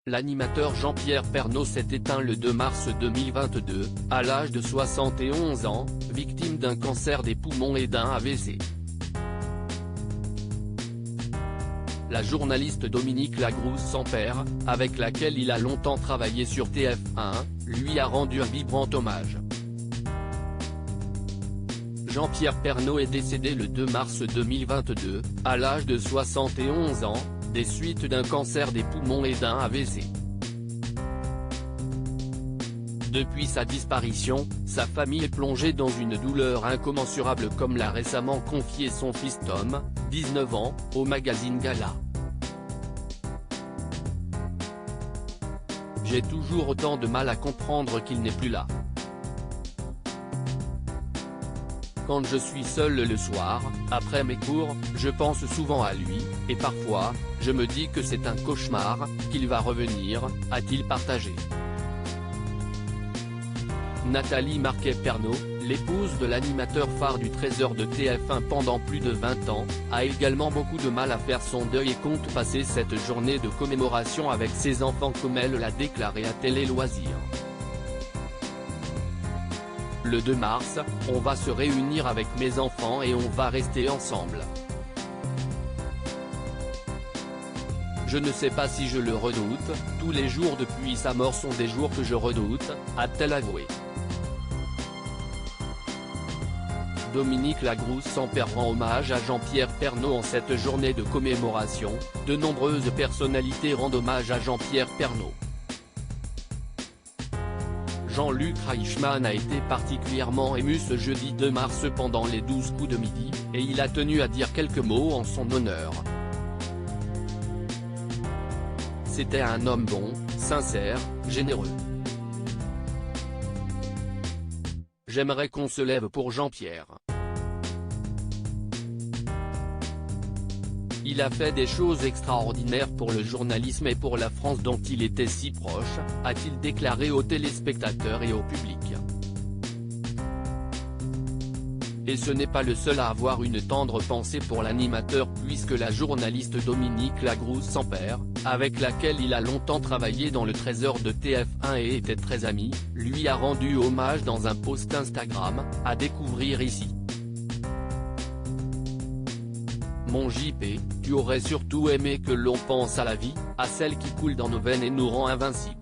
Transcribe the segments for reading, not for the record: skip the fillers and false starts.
L'animateur Jean-Pierre Pernaut s'est éteint le 2 mars 2022, à l'âge de 71 ans, victime d'un cancer des poumons et d'un AVC. La journaliste Dominique Lagrouze-Sampère, avec laquelle il a longtemps travaillé sur TF1, lui a rendu un vibrant hommage. Jean-Pierre Pernaut est décédé le 2 mars 2022, à l'âge de 71 ans, des suites d'un cancer des poumons et d'un AVC. Depuis sa disparition, sa famille est plongée dans une douleur incommensurable, comme l'a récemment confié son fils Tom, 19 ans, au magazine Gala. J'ai toujours autant de mal à comprendre qu'il n'est plus là. Quand je suis seul le soir, après mes cours, je pense souvent à lui, et parfois, je me dis que c'est un cauchemar, qu'il va revenir, a-t-il partagé. Nathalie Marquet-Pernaut, l'épouse de l'animateur phare du 13h de TF1 pendant plus de 20 ans, a également beaucoup de mal à faire son deuil et compte passer cette journée de commémoration avec ses enfants, comme elle l'a déclaré à Télé Loisirs. Le 2 mars, on va se réunir avec mes enfants et on va rester ensemble. Je ne sais pas si je le redoute, tous les jours depuis sa mort sont des jours que je redoute, a-t-elle avoué. Dominique Lagrouze-Sampère rend hommage à Jean-Pierre Pernaut en cette journée de commémoration. De nombreuses personnalités rendent hommage à Jean-Pierre Pernaut. Jean-Luc Reichmann a été particulièrement ému ce jeudi 2 mars pendant les 12 coups de midi, et il a tenu à dire quelques mots en son honneur. C'était un homme bon, sincère, généreux. J'aimerais qu'on se lève pour Jean-Pierre. Il a fait des choses extraordinaires pour le journalisme et pour la France dont il était si proche, a-t-il déclaré aux téléspectateurs et au public. Et ce n'est pas le seul à avoir une tendre pensée pour l'animateur, puisque la journaliste Dominique Lagrouze-Sampère, avec laquelle il a longtemps travaillé dans le 13h de TF1 et était très ami, lui a rendu hommage dans un post Instagram, à découvrir ici. Mon JP, tu aurais surtout aimé que l'on pense à la vie, à celle qui coule dans nos veines et nous rend invincibles.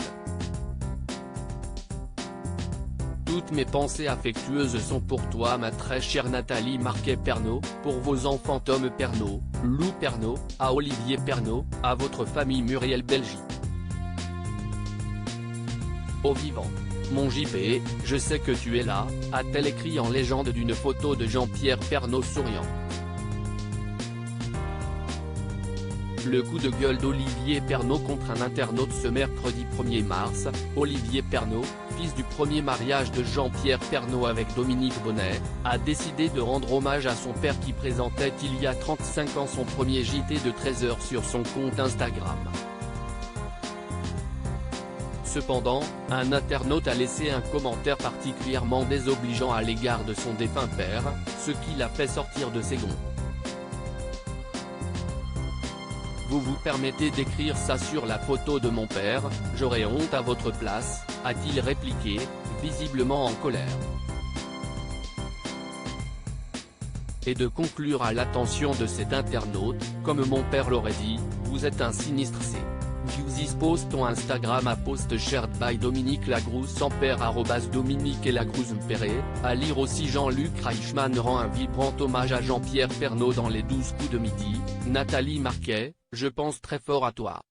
Toutes mes pensées affectueuses sont pour toi, ma très chère Nathalie Marquet-Pernaut, pour vos enfants Tom Pernaut, Lou Pernaut, à Olivier Pernaut, à votre famille Muriel Belgi. Au vivant. Mon JP, je sais que tu es là, a-t-elle écrit en légende d'une photo de Jean-Pierre Pernaut souriant. Le coup de gueule d'Olivier Pernaut contre un internaute ce mercredi 1er mars. Olivier Pernaut, fils du premier mariage de Jean-Pierre Pernaut avec Dominique Bonnet, a décidé de rendre hommage à son père qui présentait il y a 35 ans son premier JT de 13h sur son compte Instagram. Cependant, un internaute a laissé un commentaire particulièrement désobligeant à l'égard de son défunt père, ce qui l'a fait sortir de ses gonds. Vous vous permettez d'écrire ça sur la photo de mon père, j'aurais honte à votre place, a-t-il répliqué, visiblement en colère. Et de conclure à l'attention de cet internaute, comme mon père l'aurait dit, vous êtes un sinistre C. Views post ton Instagram à post shared by Dominique Lagrouze-Sampère @Dominique et Lagrouze-Sampère, à lire aussi Jean-Luc Reichmann rend un vibrant hommage à Jean-Pierre Pernaut dans les 12 coups de midi. Nathalie Marquet, je pense très fort à toi.